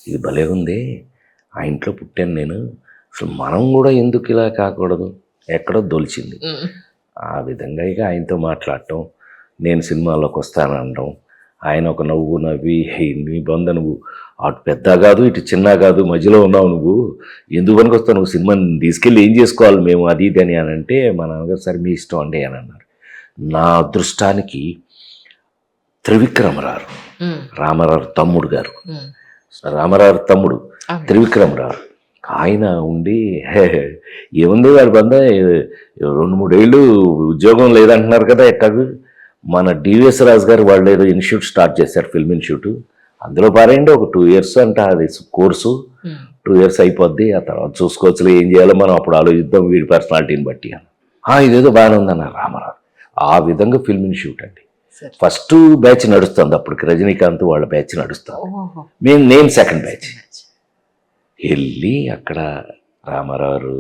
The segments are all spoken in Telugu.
ఇది భలే ఉంది, ఆ ఇంట్లో పుట్టాను నేను, అసలు మనం కూడా ఎందుకు ఇలా కాకూడదు, ఎక్కడో దొలిచింది. ఆ విధంగా ఇక ఆయనతో మాట్లాడటం, నేను సినిమాలోకి వస్తాననడం, ఆయన ఒక నవ్వు నవ్వి నీ బొంద నువ్వు అటు పెద్ద కాదు ఇటు చిన్న కాదు మధ్యలో ఉన్నావు, నువ్వు ఎందుకు పనికి వస్తావు, నువ్వు సినిమాని తీసుకెళ్ళి ఏం చేసుకోవాలి మేము అది ఇది అని అంటే, మా నాన్నగారు సరే మీ ఇష్టం అండి అని అన్నారు. నా అదృష్టానికి త్రివిక్రమరావు, రామారావు తమ్ముడు గారు, రామారావు తమ్ముడు త్రివిక్రమరావు, ఆయన ఉండి ఏముంది వాడి బంద 2-3 ఏళ్ళు ఉద్యోగం లేదంటున్నారు కదా ఎట్టాగు, మన డివిఎస్ రాజు గారు వాళ్ళు ఏదో ఇన్స్టిట్యూట్ స్టార్ట్ చేశారు, ఫిల్మ్ ఇన్స్టిట్యూట్, అందులో పారేయండి ఒక 2 years అంట అది కోర్సు, 2 years అయిపోద్ది, ఆ తర్వాత చూసుకోవచ్చులే ఏం చేయాలో మనం అప్పుడు ఆలోచిద్దాం వీడి పర్సనాలిటీని బట్టి అని. ఇదేదో బాగానే ఉందన్నారు రామారావు. ఆ విధంగా ఫిల్మ్ ఇన్స్టిట్యూట్ అండి ఫస్ట్ బ్యాచ్ నడుస్తుంది, అప్పటికి రజనీకాంత్ వాళ్ళ బ్యాచ్ నడుస్తుంది, నేను సెకండ్ బ్యాచ్. వెళ్ళి అక్కడ రామారావు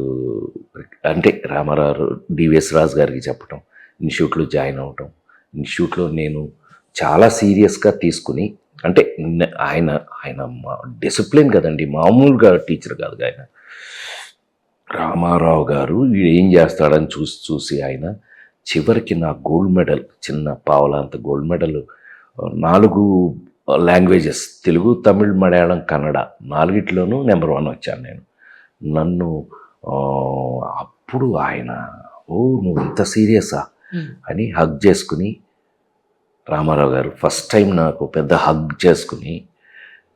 అంటే రామారావు డివిఎస్ రాజు గారికి చెప్పటం, ఇన్స్టిట్యూట్లో జాయిన్ అవ్వటం, ఇన్స్టిట్యూట్లో నేను చాలా సీరియస్గా తీసుకుని, అంటే ఆయన ఆయన డిసిప్లిన్ కదండి, మామూలుగా టీచర్ కాదు ఆయన. రామారావు గారు వీడు ఏం చేస్తాడని చూసి ఆయన చివరికి నా గోల్డ్ మెడల్, చిన్న పావలాంత gold medal 4 languages, Telugu Tamil Malayalam Kannada 4 number 1 వచ్చాను నేను. నన్ను అప్పుడు ఆయన నువ్వు ఇంత సీరియసా అని హగ్ చేసుకుని, రామారావు గారు ఫస్ట్ టైం నాకు పెద్ద హగ్ చేసుకుని,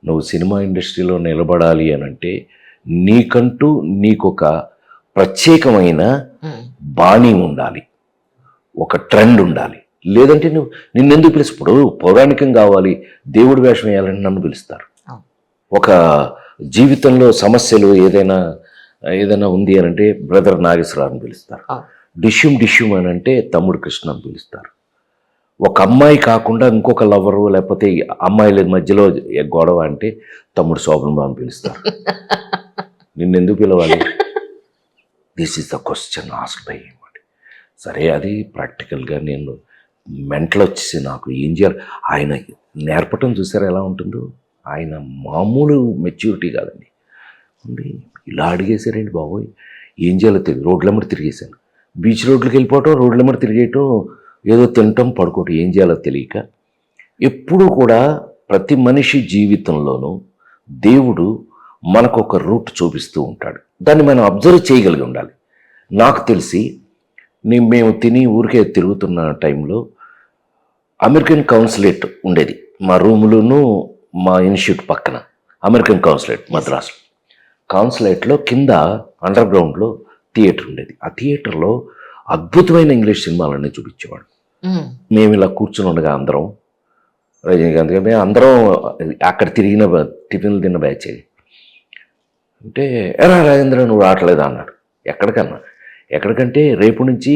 నువ్వు సినిమా ఇండస్ట్రీలో నిలబడాలి అని అంటే నీకంటూ నీకొక ప్రత్యేకమైన బాణీ ఉండాలి, ఒక ట్రెండ్ ఉండాలి, లేదంటే నిన్నెందుకు పిలుసు, ఇప్పుడు పౌరాణికం కావాలి దేవుడి వేషం వేయాలని నన్ను పిలుస్తారు. ఒక జీవితంలో సమస్యలు ఏదైనా ఉంది అని అంటే బ్రదర్ నాగేశ్వరరావుని పిలుస్తారు, డిష్యూమ్ అని అంటే తమ్ముడు కృష్ణ అని పిలుస్తారు. ఒక అమ్మాయి కాకుండా ఇంకొక లవరు లేకపోతే అమ్మాయిల మధ్యలో గొడవ అంటే తమ్ముడు శోభన్ బాబు అని పిలుస్తారు. నిన్నెందుకు పిలవాలి, this is the question asked by him. సరే అది ప్రాక్టికల్గా నేను మెంటల్ వచ్చేసి నాకు ఏం చేయాలి, ఆయన నేర్పటం చూసారా ఎలా ఉంటుందో, ఆయన మామూలు మెచ్యూరిటీ కాదండి, ఇలా అడిగేశారండి బాబోయ్, ఏం చేయాలో తెలియదు, రోడ్లమ్మడి తిరిగేశాను, బీచ్ రోడ్లకు వెళ్ళిపోవటం, రోడ్లమ్మడి తిరిగేయటం, ఏదో తినటం పడుకోవటం, ఏం చేయాలో తెలియక. ఎప్పుడూ కూడా ప్రతి మనిషి జీవితంలోనూ దేవుడు మనకు ఒక రూట్ చూపిస్తూ ఉంటాడు, దాన్ని మనం అబ్జర్వ్ చేయగలిగి ఉండాలి. నాకు తెలిసి మేము తిని ఊరికే తిరుగుతున్న టైంలో అమెరికన్ కౌన్సిలేట్ ఉండేది మా రూములోను, మా ఇన్స్టిట్యూట్ పక్కన అమెరికన్ కౌన్సిలేట్ మద్రాసు. కౌన్సిలేట్లో కింద అండర్ గ్రౌండ్లో థియేటర్ ఉండేది. ఆ థియేటర్లో అద్భుతమైన ఇంగ్లీష్ సినిమాలన్నీ చూపించేవాడు. మేము ఇలా కూర్చుని ఉండగా అందరం, రజనీకాంత్ గారు మేము అందరం అక్కడ టిఫిన్లు తిన్న బ్యాచ్ అంటే, ఎరా రాజేంద్ర నువ్వు రావట్లేదా అన్నాడు. ఎక్కడికంటే రేపు నుంచి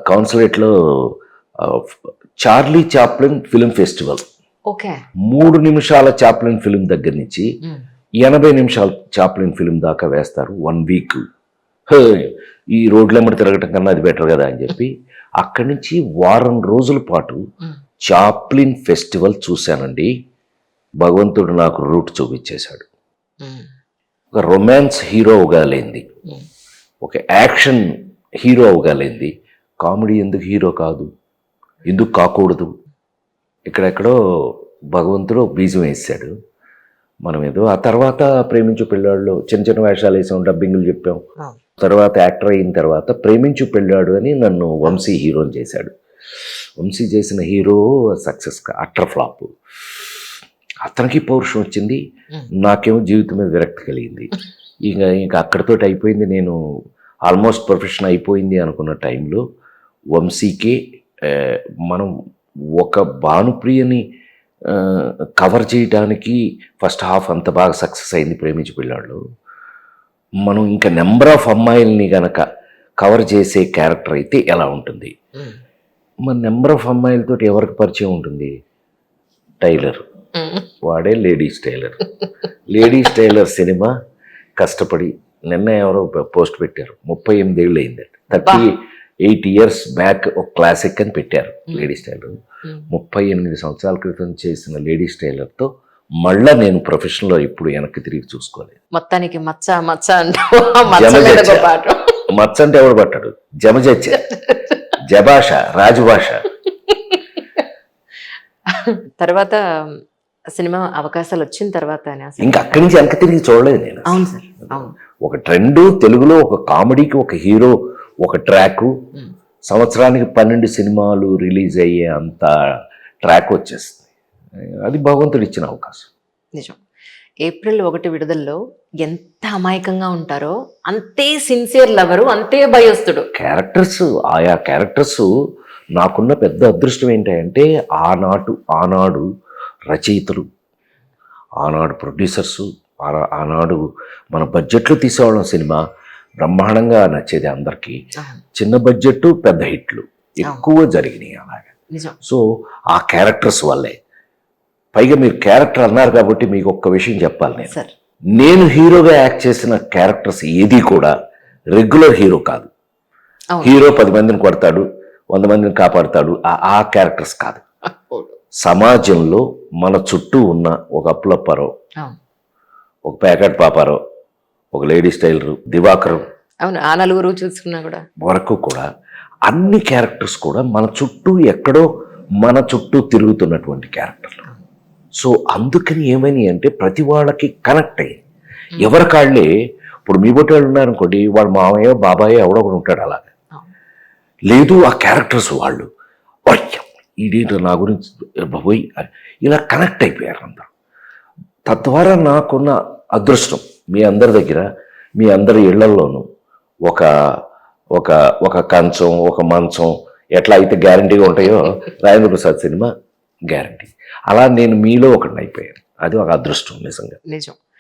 కౌన్సిలేట్లో చార్లీ చాప్లిన్ ఫిలిం ఫెస్టివల్, 3 నిమిషాల చాప్లిన్ ఫిలిం దగ్గర నుంచి 80 నిమిషాల చాప్లిన్ ఫిలిం దాకా వేస్తారు 1 week. ఈ రోడ్లెమ్మడి తిరగటం కన్నా అది బెటర్ కదా అని చెప్పి అక్కడి నుంచి 1 వారం రోజుల పాటు చాప్లిన్ ఫెస్టివల్ చూశానండి. భగవంతుడు నాకు రూట్ చూపించేశాడు. ఒక రొమాన్స్ హీరో అవగాలేంది, ఒక యాక్షన్ హీరో అవగాలేంది, కామెడీ ఎందుకు హీరో కాదు, ఎందుకు కాకూడదు, ఇక్కడెక్కడో భగవంతుడు బీజం వేసాడు. మనం ఏదో ఆ తర్వాత ప్రేమించు పెళ్ళాడులో చిన్న వేషాలు వేసాం, డబ్బింగ్లు చెప్పాం. తర్వాత యాక్టర్ అయిన తర్వాత ప్రేమించు పెళ్ళాడు అని నన్ను వంశీ హీరోని చేశాడు. వంశీ చేసిన హీరో సక్సెస్గా అట్టర్ ఫ్లాప్. అతనికి పౌరుషం వచ్చింది, నాకేమో జీవితం మీద విరక్తి కలిగింది. ఇంకా అక్కడితోటి అయిపోయింది, నేను ఆల్మోస్ట్ ప్రొఫెషన్ అయిపోయింది అనుకున్న టైంలో వంశీకే మనం ఒక భానుప్రియని కవర్ చేయడానికి ఫస్ట్ హాఫ్ అంత బాగా సక్సెస్ అయింది ప్రేమించి పెళ్ళాడులో. మనం ఇంకా నెంబర్ ఆఫ్ అమ్మాయిల్ని కనుక కవర్ చేసే క్యారెక్టర్ అయితే ఎలా ఉంటుంది, మన నెంబర్ ఆఫ్ అమ్మాయిలతో ఎవరికి పరిచయం ఉంటుంది, టైలర్, వాడే లేడీస్ టైలర్ సినిమా కష్టపడి నిన్న ఎవరో పోస్ట్ పెట్టారు, 38 ఏళ్ళు అయిందండి, 38 years బ్యాక్ ఒక క్లాసిక్ అని పెట్టారు లేడీస్ టైలర్. 38 సంవత్సరాల క్రితం చేసిన లేడీస్ టైలర్తో మళ్ళా నేను ప్రొఫెషన్లో ఇప్పుడు వెనక్కి తిరిగి చూసుకోలేదు. మొత్తానికి మచ్చ మచ్చ అంటూ ఆ మచ్చ జమ మీద చచ్చ. ఒక పాట. మచ్చ అంటే ఎవడు పట్టాడు? జమజచ్చ, జభాష, రాజభాష. తర్వాత సినిమా అవకాశాలు వచ్చిన తర్వాత ఇంకా అక్కడి నుంచి వెనక్కి తిరిగి చూడలేదు నేను. అవును సార్, అవును. ఒక ట్రెండ్, తెలుగులో ఒక కామెడీకి ఒక హీరో, ఒక ట్రాకు, సంవత్సరానికి 12 సినిమాలు రిలీజ్ అయ్యే అంత ట్రాక్ వచ్చేస్తుంది. అది భగవంతుడు ఇచ్చిన అవకాశం. నిజం. ఏప్రిల్ 1 విడుదలలో ఎంత అమాయకంగా ఉంటారో అంతే సిన్సియర్ లవరు, అంతే భయస్తుడు. క్యారెక్టర్స్, ఆయా క్యారెక్టర్స్ నాకున్న పెద్ద అదృష్టం ఏంటంటే ఆనాడు రచయితలు, ఆనాడు ప్రొడ్యూసర్సు, ఆనాడు మన బడ్జెట్లో తీసేవాళ్ళం సినిమా బ్రహ్మాండంగా నచ్చేది అందరికీ. చిన్న బడ్జెట్ పెద్ద హిట్లు ఎక్కువ జరిగినాయి అలాగే. నిజం. సో ఆ క్యారెక్టర్స్ వల్లే. పైగా మీరు క్యారెక్టర్ అన్నారు కాబట్టి మీకు ఒక్క విషయం చెప్పాలి. సార్, నేను హీరోగా యాక్ట్ చేసిన క్యారెక్టర్స్ ఏది కూడా రెగ్యులర్ హీరో కాదు. అవును. హీరో 10 మందిని కొడతాడు, 100 మందిని కాపాడుతాడు, ఆ క్యారెక్టర్స్ కాదు. సమాజంలో మన చుట్టూ ఉన్న ఒక అప్పులప్పారో, అవును, ఒక ప్యాకెట్ పాపారో, ఒక లేడీ స్టైలరు, దివాకరం అవును, ఆ నలుగురు చూసుకున్నా కూడా వరకు కూడా అన్ని క్యారెక్టర్స్ కూడా మన చుట్టూ ఎక్కడో మన చుట్టూ తిరుగుతున్నటువంటి క్యారెక్టర్లు. సో అందుకని ఏమని అంటే ప్రతి వాళ్ళకి కనెక్ట్ అయ్యి ఎవరి కాళ్ళే. ఇప్పుడు మీ బట్టి వాళ్ళు ఉన్నారనుకోండి, వాళ్ళ మామయ్య బాబాయ్ ఎవడో ఒకడు ఉంటాడు అలాగే. లేదు, ఆ క్యారెక్టర్స్ వాళ్ళు ఇదేంటో నా గురించి బాబోయ్ ఇలా కనెక్ట్ అయిపోయారు అందరూ. తద్వారా నాకున్న అదృష్టం మీ అందరి దగ్గర, మీ అందరి ఇళ్లల్లోనూ ఒక ఒక ఒక కంచం, ఒక మంచం ఎట్లా అయితే గ్యారంటీగా ఉంటాయో రాజేంద్ర ప్రసాద్ సినిమా గ్యారంటీ. అలా నేను మీలో ఒకటి అయిపోయాను. అది ఒక అదృష్టం నిజంగా. నిజం.